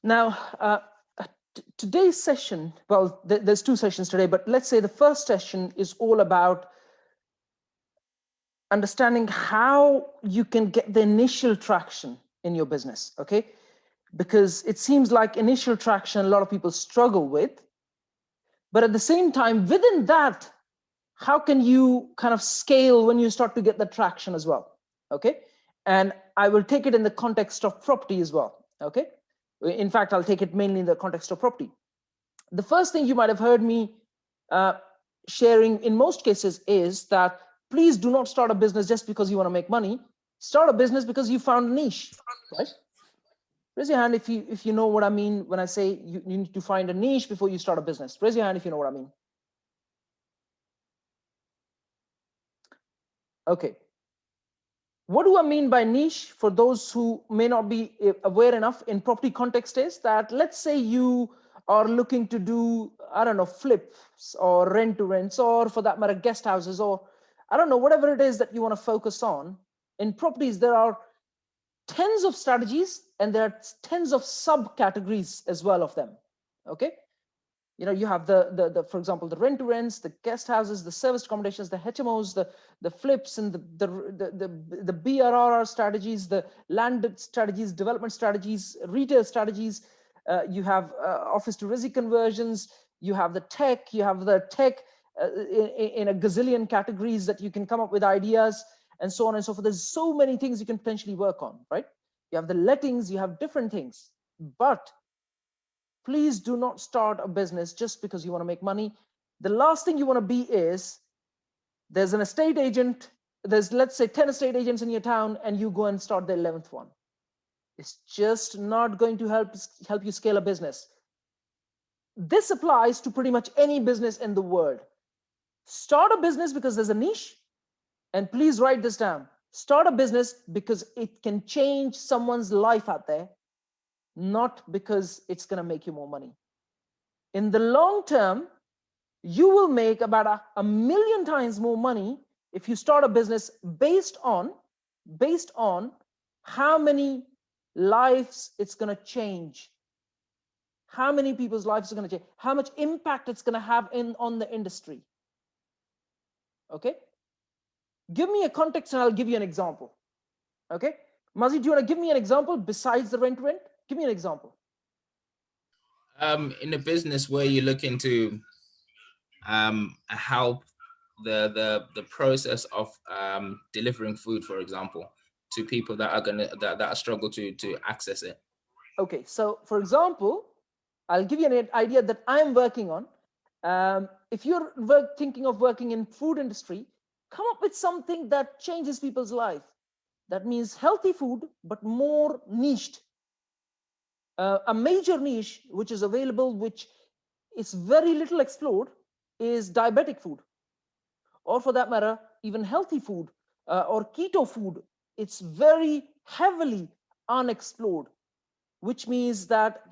Now, today's session, well, there's two sessions today, but let's say the first session is all about understanding how you can get the initial traction in your business, okay? Because it seems like initial traction, a lot of people struggle with. But at the same time, within that, how can you kind of scale when you start to get the traction as well, okay? And I will take it in the context of property as well, okay? In fact, I'll take it mainly in the context of property. The first thing you might have heard me sharing in most cases is that please do not start a business just because you want to make money. Start a business because you found a niche, right? Raise your hand if you know what I mean when I say you need to find a niche before you start a business. Raise your hand if you know what I mean. Okay. What do I mean by niche for those who may not be aware enough in property context is that let's say you are looking to do, I don't know, flips or rent to rents, or for that matter, guest houses, or I don't know, whatever it is that you want to focus on. In properties, there are tens of strategies and there are tens of subcategories as well of them. Okay. You know, you have the for example, the rent to rents, the guest houses, the serviced accommodations, the HMOs, the flips, and the BRRR strategies, the landed strategies, development strategies, retail strategies. You have office to resi conversions. You have the tech. You have the tech in a gazillion categories that you can come up with ideas, and so on and so forth. There's so many things you can potentially work on, right? You have the lettings. You have different things, but please do not start a business just because you want to make money. The last thing you want to be is there's an estate agent, there's let's say 10 estate agents in your town, and you go and start the 11th one. It's just not going to help you scale a business. This applies to pretty much any business in the world. Start a business because there's a niche, and please write this down. Start a business because it can change someone's life out there, not because it's going to make you more money. In the long term, you will make about a million times more money if you start a business based on how many lives it's going to change, how many people's lives are going to change, how much impact it's going to have on the industry. Okay, give me a context and I'll give you an example. Okay, Mazi, do you want to give me an example besides the rent? Give me an example. In a business where you're looking to help the process of delivering food, for example, to people that are that struggle to access it. Okay, so for example, I'll give you an idea that I'm working on. If you're thinking of working in food industry, come up with something that changes people's life. That means healthy food, but more niched. A major niche which is available, which is very little explored, is diabetic food, or for that matter, even healthy food or keto food. It's very heavily unexplored, which means that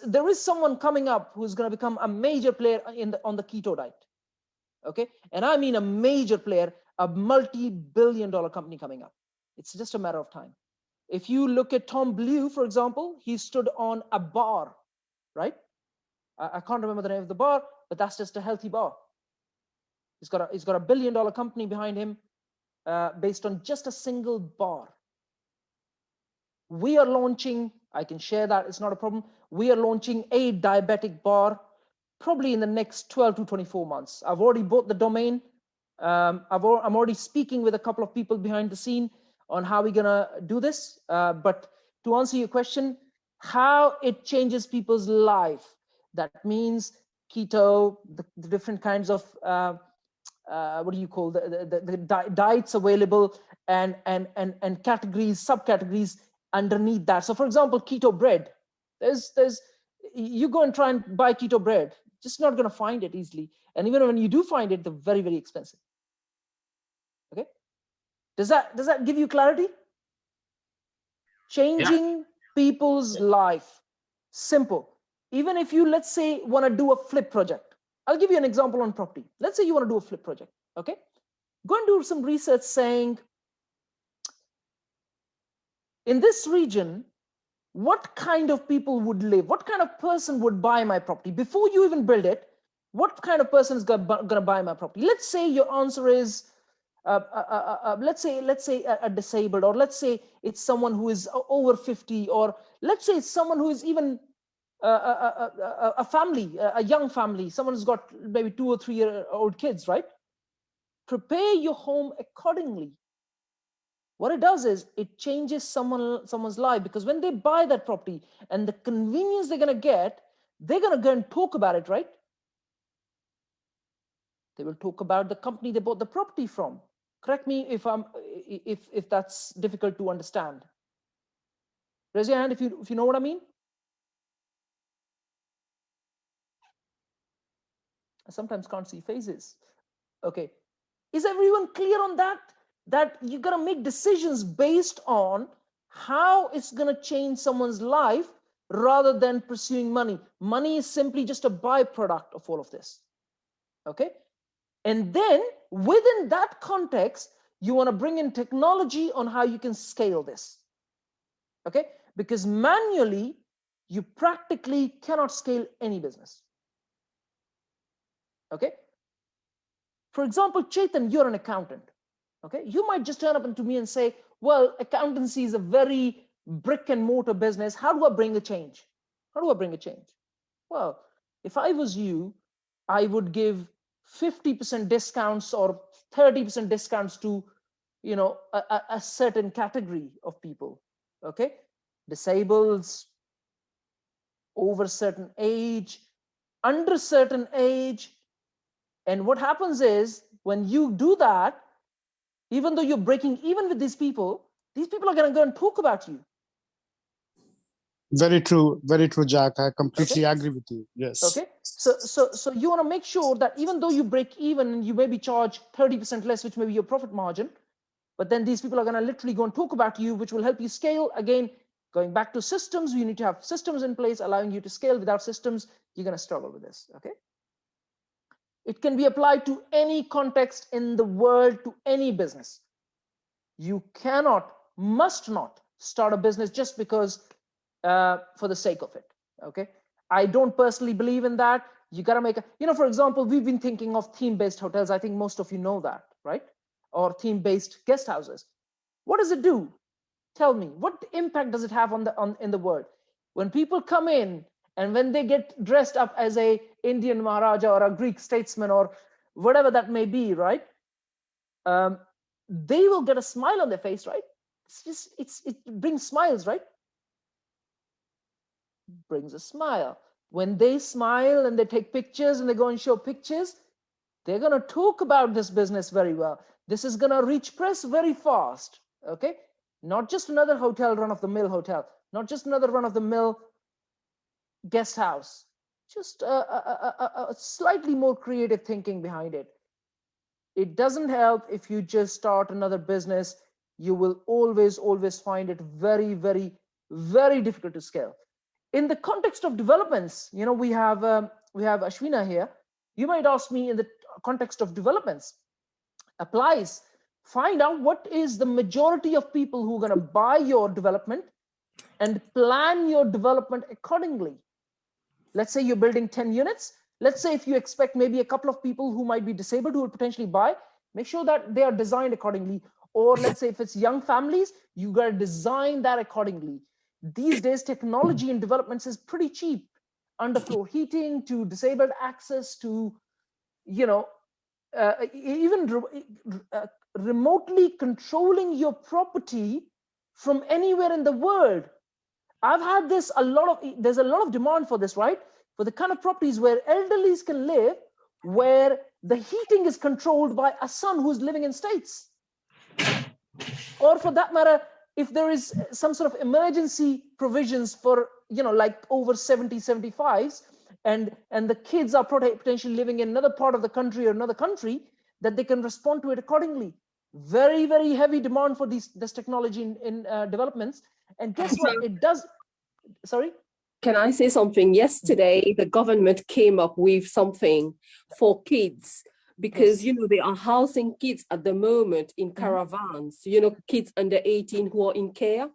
there is someone coming up who's going to become a major player on the keto diet. Okay, and I mean a major player, a multi-billion-dollar company coming up. It's just a matter of time. If you look at Tom Blue, for example, he stood on a bar, right? I can't remember the name of the bar, but that's just a healthy bar. He's got a $1 billion company behind him based on just a single bar. We are launching, I can share that, it's not a problem. We are launching a diabetic bar probably in the next 12 to 24 months. I've already bought the domain. I'm already speaking with a couple of people behind the scene on how we're gonna do this. But to answer your question, how it changes people's life, that means keto, the different kinds of what do you call the diets available, and categories, subcategories underneath that. So for example, keto bread, there's you go and try and buy keto bread, just not going to find it easily, and even when you do find it, they're very, very expensive. Okay, does that give you clarity? Changing people's life, simple. Even if you, let's say, want to do a flip project, I'll give you an example on property. Let's say you want to do a flip project. Okay, go and do some research saying, in this region, what kind of people would live? What kind of person would buy my property? Before you even build it, what kind of person is going to buy my property? Let's say your answer is, let's say a disabled, or let's say it's someone who is over 50, or let's say it's someone who is even a family, a young family, someone who's got maybe 2 or 3 year old kids, right? Prepare your home accordingly. What it does is it changes someone's life, because when they buy that property and the convenience they're going to get, they're going to go and talk about it, right? They will talk about the company they bought the property from. Correct me if that's difficult to understand. Raise your hand if you know what I mean. I sometimes can't see faces. Okay, is everyone clear on that? That you're gonna make decisions based on how it's gonna change someone's life rather than pursuing money. Money is simply just a byproduct of all of this. Okay, and then within that context, you want to bring in technology on how you can scale this. Okay, because manually you practically cannot scale any business. Okay, for example, Chetan, you're an accountant. Okay, you might just turn up to me and say, well, accountancy is a very brick and mortar business. How do I bring a change? How do I bring a change? Well, if I was you, I would give 50% discounts or 30% discounts to, you know, a certain category of people. Okay, disabled, over certain age, under certain age. And what happens is when you do that, even though you're breaking even with these people are going to go and talk about you. Very true, Jack. I completely agree with you. Yes. Okay, so you want to make sure that even though you break even and you maybe charge 30% less, which may be your profit margin, but then these people are going to literally go and talk about you, which will help you scale. Again, going back to systems, you need to have systems in place allowing you to scale. Without systems, you're going to struggle with this. Okay, it can be applied to any context in the world, to any business. You cannot, must not start a business just because for the sake of it. Okay, I don't personally believe in that. You got to make a, you know, for example, we've been thinking of theme-based hotels. I think most of you know that, right? Or theme-based guest houses. What does it do? Tell me, what impact does it have in the world? When people come in and when they get dressed up as a Indian Maharaja or a Greek statesman or whatever that may be, right? They will get a smile on their face, right? It brings smiles, right? Brings a smile. When they smile and they take pictures and they go and show pictures, they're going to talk about this business very well. This is going to reach press very fast. Okay, not just another hotel, run-of-the-mill hotel, not just another run-of-the-mill guest house, just a slightly more creative thinking behind it. It doesn't help if you just start another business. You will always find it very, very, very difficult to scale. In the context of developments, you know, we have Ashwina here. You might ask me in the context of developments, applies, find out what is the majority of people who are going to buy your development and plan your development accordingly. Let's say you're building 10 units. Let's say if you expect maybe a couple of people who might be disabled who will potentially buy, make sure that they are designed accordingly. Or let's say if it's young families, you got to design that accordingly. These days, technology in developments is pretty cheap. Underfloor heating to disabled access to, you know, even remotely controlling your property from anywhere in the world. I've had this there's a lot of demand for this, right? For the kind of properties where elderlies can live, where the heating is controlled by a son who's living in States. Or for that matter, if there is some sort of emergency provisions for, you know, like over 70, 75s, and the kids are potentially living in another part of the country or another country, that they can respond to it accordingly. Very, very heavy demand for this technology in developments. And guess what? It does. Sorry? Can I say something? Yesterday, the government came up with something for kids because, you know, they are housing kids at the moment in caravans, you know, kids under 18 who are in care.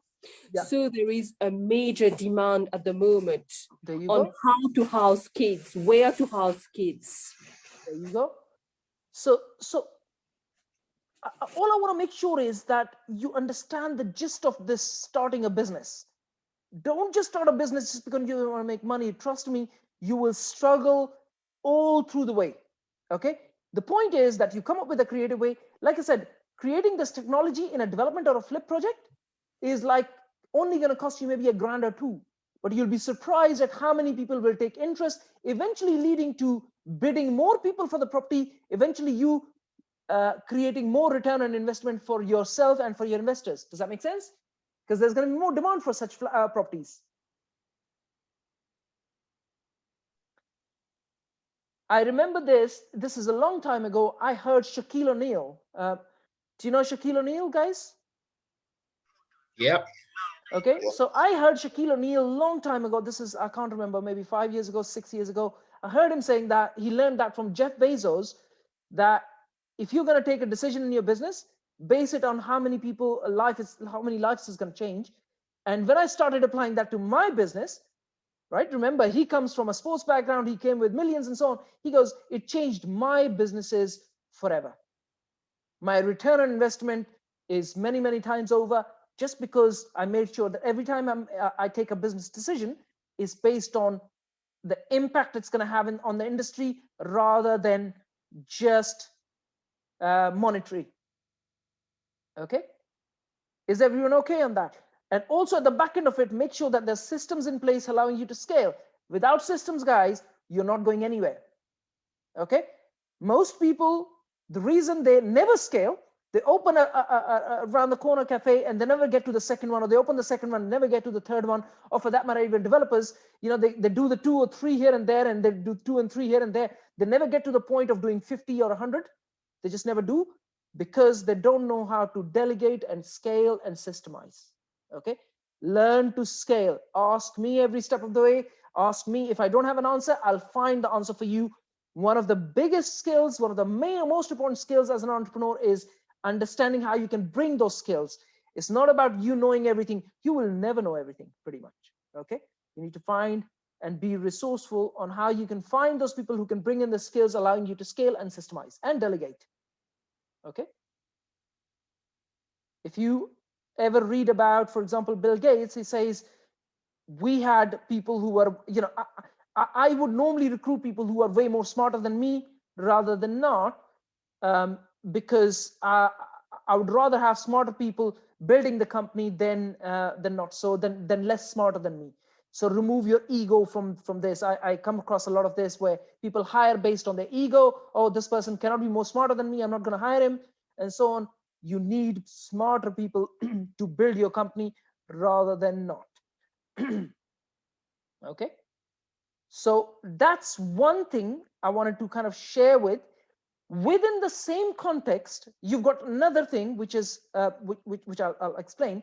Yeah. So there is a major demand at the moment There you on go. how to house kids, where to house kids. There you go. So all I want to make sure is that you understand the gist of this starting a business. Don't just start a business just because you want to make money. Trust me, you will struggle all through the way. Okay. The point is that you come up with a creative way. Like I said, creating this technology in a development or a flip project is like only going to cost you maybe $1,000 or $2,000, but you'll be surprised at how many people will take interest, eventually leading to bidding more people for the property, eventually you creating more return on investment for yourself and for your investors. Does that make sense? Because there's going to be more demand for such properties. I remember this is a long time ago. I heard Shaquille O'Neal. Do you know Shaquille O'Neal, guys? Yep. Okay, so I heard Shaquille O'Neal a long time ago. This is, I can't remember, maybe 5 years ago, 6 years ago. I heard him saying that he learned that from Jeff Bezos, that if you're going to take a decision in your business, base it on how many people how many lives is going to change. And when I started applying that to my business, right? Remember, he comes from a sports background. He came with millions and so on. He goes, it changed my businesses forever. My return on investment is many, many times over, just because I made sure that every time I take a business decision is based on the impact it's going to have on the industry rather than just monetary. Okay. Is everyone okay on that? And also at the back end of it, make sure that there's systems in place allowing you to scale. Without systems, guys, you're not going anywhere. Okay. Most people, the reason they never scale, they open around the corner cafe and they never get to the second one, or they open the second one, never get to the third one, or for that matter, even developers, you know, they do the 2 or 3 here and there, and they do 2 and 3 here and there. They never get to the point of doing 50 or 100. They just never do, because they don't know how to delegate and scale and systemize. Okay. Learn to scale. Ask me every step of the way. Ask me. If I don't have an answer, I'll find the answer for you. One of the biggest skills, one of the most important skills as an entrepreneur is understanding how you can bring those skills. It's not about you knowing everything. You will never know everything, pretty much. Okay. You need to find and be resourceful on how you can find those people who can bring in the skills, allowing you to scale and systemize and delegate. Okay. If you ever read about, for example, Bill Gates, he says, we had people who were, you know, I would normally recruit people who are way more smarter than me rather than not, because I would rather have smarter people building the company than not, so than less smarter than me. So remove your ego from this. I come across a lot of this where people hire based on their ego. Oh, this person cannot be more smarter than me, I'm not going to hire him, and so on. You need smarter people to build your company rather than not. Okay. So that's one thing I wanted to kind of share with. Within the same context, you've got another thing, which is which I'll explain.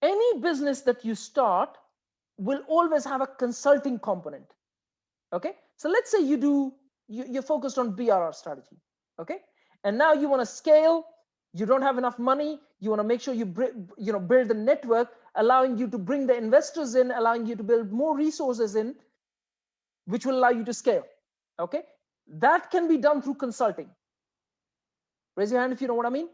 Any business that you start will always have a consulting component. Okay. So let's say you're focused on BRR strategy. Okay. And now you want to scale. You don't have enough money. You want to make sure you build the network, allowing you to bring the investors in, allowing you to build more resources in, which will allow you to scale. Okay. That can be done through consulting. Raise your hand if you know what I mean.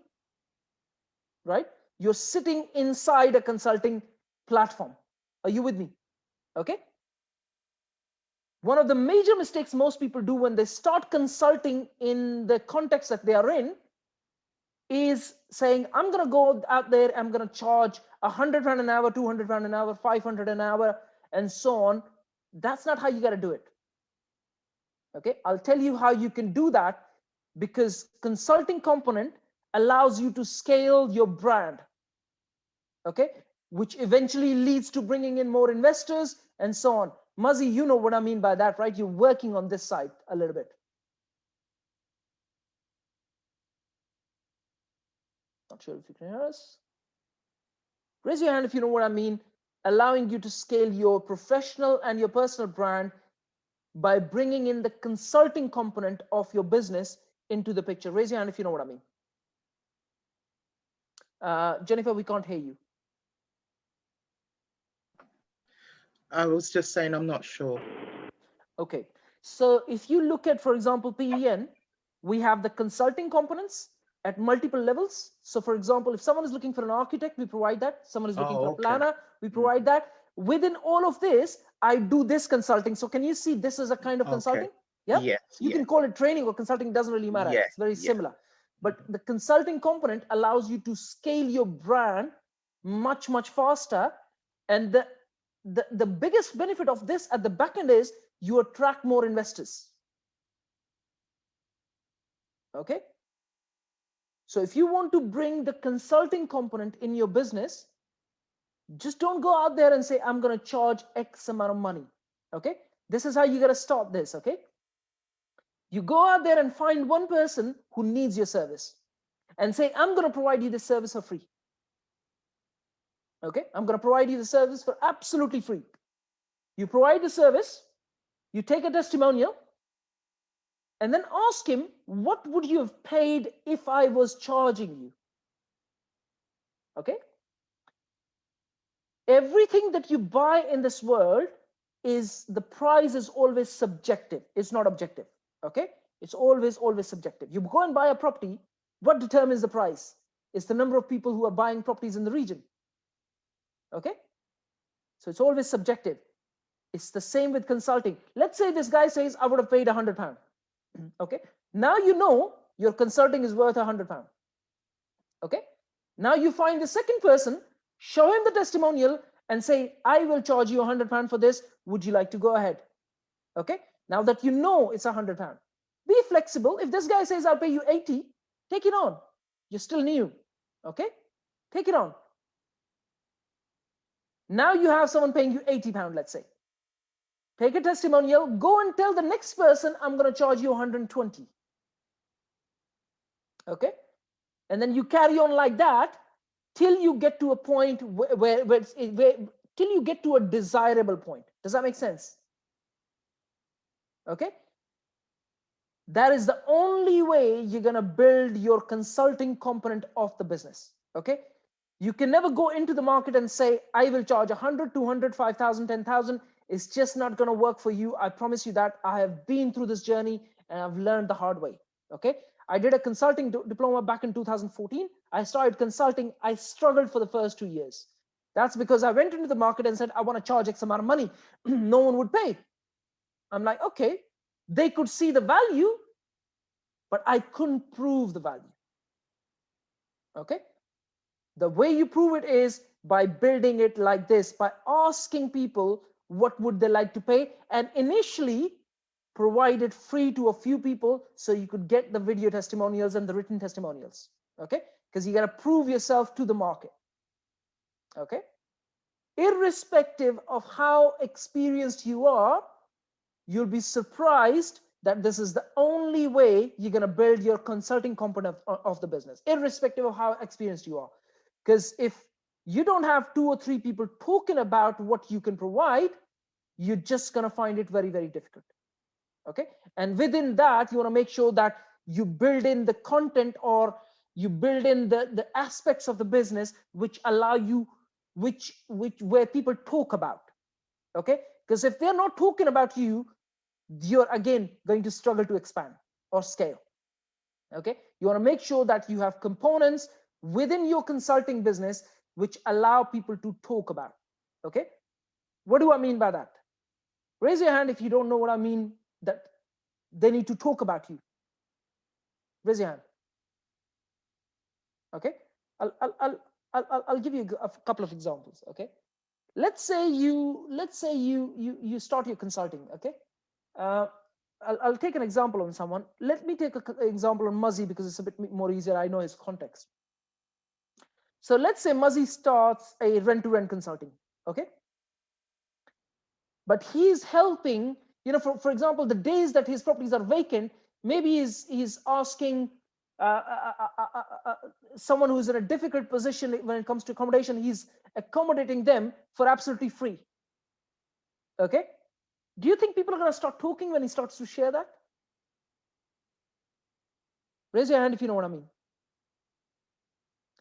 Right? You're sitting inside a consulting platform. Are you with me? Okay. One of the major mistakes most people do when they start consulting in the context that they are in is saying, I'm going to go out there, I'm going to charge £100 an hour, £200 an hour, £500 an hour, and so on. That's not how you got to do it. Okay. I'll tell you how you can do that, because consulting component allows you to scale your brand. Okay. Which eventually leads to bringing in more investors and so on. Muzzy, you know what I mean by that, right? You're working on this side a little bit. Not sure if you can hear us. Raise your hand if you know what I mean. Allowing you to scale your professional and your personal brand by bringing in the consulting component of your business into the picture. Raise your hand if you know what I mean. Jennifer, we can't hear you. I was just saying, I'm not sure. Okay, so if you look at, for example, PEN, we have the consulting components at multiple levels. So for example, if someone is looking for an architect, we provide that. Someone is looking for a planner, we provide that. Within all of this, I do this consulting. So can you see this is a kind of consulting? Yeah. Yes. You can call it training or consulting, doesn't really matter. Yes, It's very similar. But the consulting component allows you to scale your brand much, much faster. And the biggest benefit of this at the back end is you attract more investors. Okay. So if you want to bring the consulting component in your business, just don't go out there and say, I'm going to charge X amount of money. Okay. This is how you got to start this. Okay. You go out there and find one person who needs your service and say, I'm going to provide you this service for free. Okay. I'm going to provide you the service for absolutely free. You provide the service, you take a testimonial, and then ask him, what would you have paid if I was charging you? Okay. Everything that you buy in this world is, the price is always subjective. It's not objective. Okay. It's always subjective. You go and buy a property. What determines the price? It's the number of people who are buying properties in the region. Okay. So it's always subjective. It's the same with consulting. Let's say this guy says, I would have paid £100. Okay. Now you know your consulting is worth £100. Okay. Now you find the second person, show him the testimonial and say, I will charge you £100 for this. Would you like to go ahead? Okay. Now that you know it's £100, be flexible. If this guy says, I'll pay you 80, take it on. You're still new. Okay. Take it on. Now you have someone paying you £80, let's say. Take a testimonial, go and tell the next person, I'm going to charge you 120. Okay. And then you carry on like that till you get to a point where till you get to a desirable point. Does that make sense? Okay. That is the only way you're going to build your consulting component of the business. Okay. You can never go into the market and say, I will charge 100, 200, 5,000, 10,000. It's just not going to work for you. I promise you that. I have been through this journey and I've learned the hard way. Okay. I did a consulting diploma back in 2014. I started consulting. I struggled for the first 2 years. That's because I went into the market and said, I want to charge X amount of money. No one would pay. I'm like, okay, they could see the value, but I couldn't prove the value. Okay. The way you prove it is by building it like this, by asking people what would they like to pay, and initially provide it free to a few people so you could get the video testimonials and the written testimonials. Okay. Because you got to prove yourself to the market. Okay. Irrespective of how experienced you are, you'll be surprised that this is the only way you're going to build your consulting component of the business, irrespective of how experienced you are. Because if you don't have 2 or 3 people talking about what you can provide, you're just going to find it very, very difficult. Okay. And within that, you want to make sure that you build in the content, or you build in the aspects of the business which allow you, where people talk about. Okay. Because if they're not talking about you, you're again going to struggle to expand or scale. Okay. You want to make sure that you have components within your consulting business which allow people to talk about. Okay. What do I mean by that? Raise your hand if you don't know what I mean, that they need to talk about you. Raise your hand. Okay. I'll give you a couple of examples. Okay. Let's say you start your consulting. Okay. I'll take an example on someone. Let me take an example on Muzzy because it's a bit more easier. I know his context. So let's say Muzzy starts a rent-to-rent consulting. Okay. But he's helping, for example, the days that his properties are vacant, maybe he's asking someone who's in a difficult position when it comes to accommodation, he's accommodating them for absolutely free. Okay. Do you think people are going to start talking when he starts to share that? Raise your hand if you know what I mean.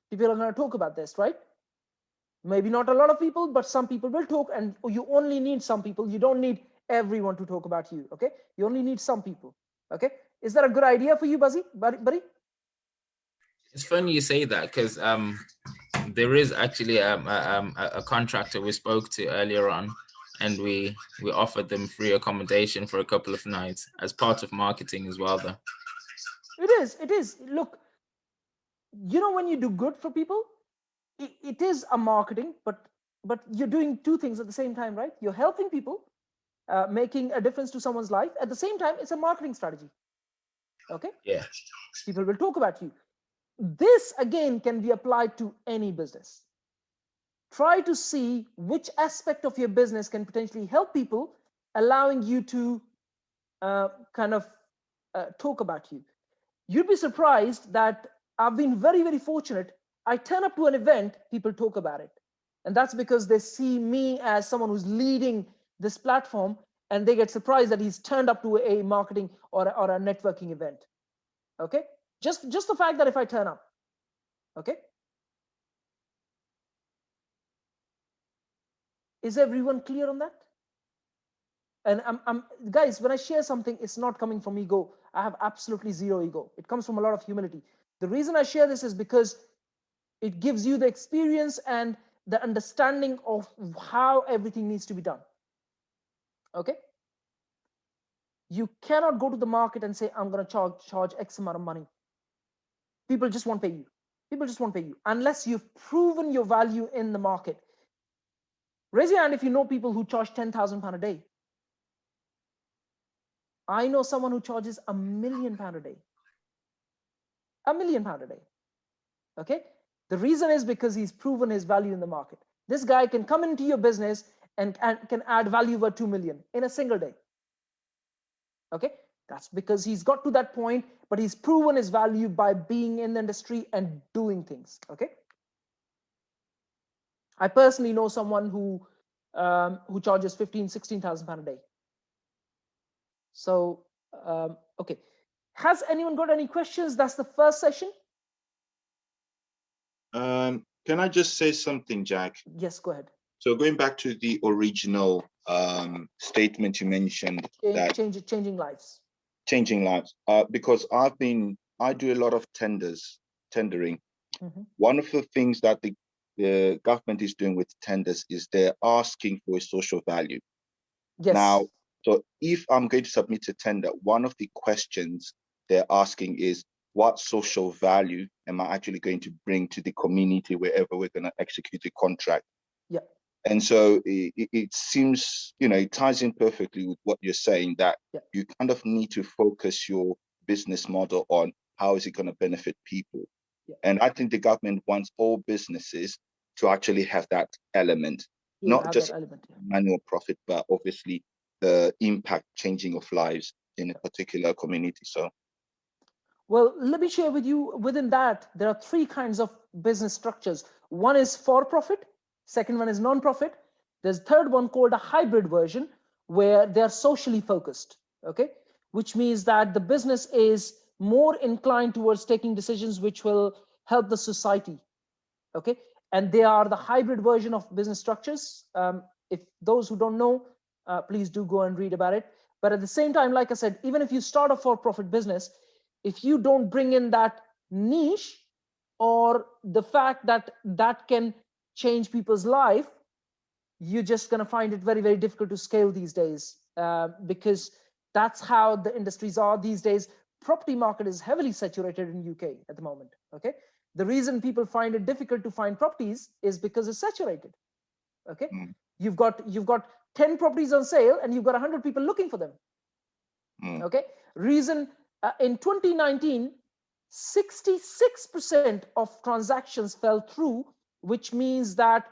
People are going to talk about this, right? Maybe not a lot of people, but some people will talk, and you only need some people. You don't need everyone to talk about you, okay? You only need some people, okay? Is that a good idea for you, buddy? It's funny you say that, because there is actually a contractor we spoke to earlier on, and we offered them free accommodation for a couple of nights as part of marketing as well, though. It is. Look, you know, when you do good for people, it is a marketing, but you're doing two things at the same time, right? You're helping people, making a difference to someone's life. At the same time, it's a marketing strategy. Okay? Yeah. People will talk about you. This again can be applied to any business. Try to see which aspect of your business can potentially help people, allowing you to talk about you. You'd be surprised that I've been very, very fortunate. I turn up to an event, people talk about it. And that's because they see me as someone who's leading this platform, and they get surprised that he's turned up to a marketing or a networking event. Okay? Just the fact that if I turn up, okay? Is everyone clear on that? And I'm guys, when I share something, it's not coming from ego. I have absolutely zero ego. It comes from a lot of humility. The reason I share this is because it gives you the experience and the understanding of how everything needs to be done. Okay? You cannot go to the market and say, I'm going to charge X amount of money. People just won't pay you. People just won't pay you unless you've proven your value in the market. Raise your hand if you know people who charge £10,000 a day. I know someone who charges £1 million a day. £1 million a day. Okay? The reason is because he's proven his value in the market. This guy can come into your business and can add value worth 2 million in a single day. Okay? That's because he's got to that point, but he's proven his value by being in the industry and doing things. Okay? I personally know someone who charges 15,000, 16,000 pounds a day. So, okay. Has anyone got any questions? That's the first session. Can I just say something, Jack? Yes, go ahead. So going back to the original statement you mentioned, that changing lives. Changing lives. Because I do a lot of tendering. Mm-hmm. One of the things that the government is doing with tenders is they're asking for a social value. Yes. Now, so if I'm going to submit a tender, one of the questions they're asking is, what social value am I actually going to bring to the community wherever we're going to execute the contract? Yeah. And so it seems, it ties in perfectly with what you're saying, that you kind of need to focus your business model on how is it going to benefit people. Yeah. And I think the government wants all businesses to actually have that element, not just manual profit, but obviously the impact changing of lives in a particular community. So, well, let me share with you, within that, there are three kinds of business structures. One is for profit. Second one is non-profit. There's a third one called a hybrid version, where they're socially focused, okay? Which means that the business is more inclined towards taking decisions which will help the society, okay? And they are the hybrid version of business structures. If those who don't know, please do go and read about it. But at the same time, like I said, even if you start a for-profit business, if you don't bring in that niche or the fact that that can change people's life, you're just going to find it very, very difficult to scale these days, because that's how the industries are these days. Property market is heavily saturated in UK at the moment. Okay, the reason people find it difficult to find properties is because it's saturated. Okay, you've got 10 properties on sale and you've got 100 people looking for them. Okay, reason in 2019, 66% of transactions fell through, which means that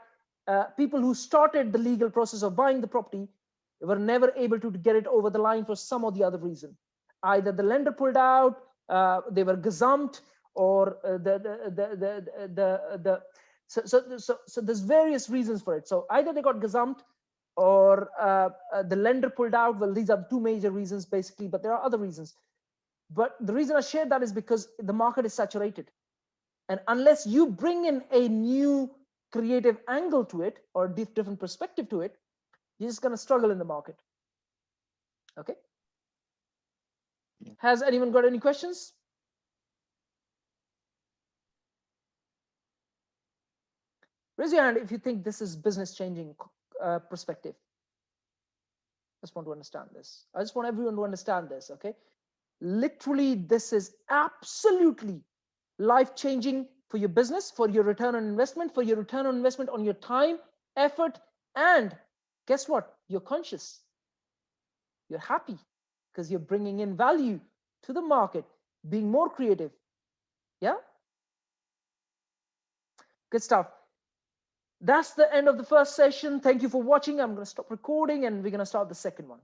people who started the legal process of buying the property were never able to get it over the line for some or the other reason. Either the lender pulled out, they were gazumped, or so there's various reasons for it. So either they got gazumped or the lender pulled out. Well, these are two major reasons basically, but there are other reasons. But the reason I shared that is because the market is saturated. And unless you bring in a new creative angle to it or different perspective to it, you're just going to struggle in the market. Okay. Has anyone got any questions? Raise your hand if you think this is business changing perspective. I just want to understand this. I just want everyone to understand this. Okay. Literally, this is absolutely life-changing for your business, for your return on investment, for your return on investment on your time, effort, and guess what? You're conscious. You're happy because you're bringing in value to the market, being more creative. Yeah? Good stuff. That's the end of the first session. Thank you for watching. I'm going to stop recording and we're going to start the second one.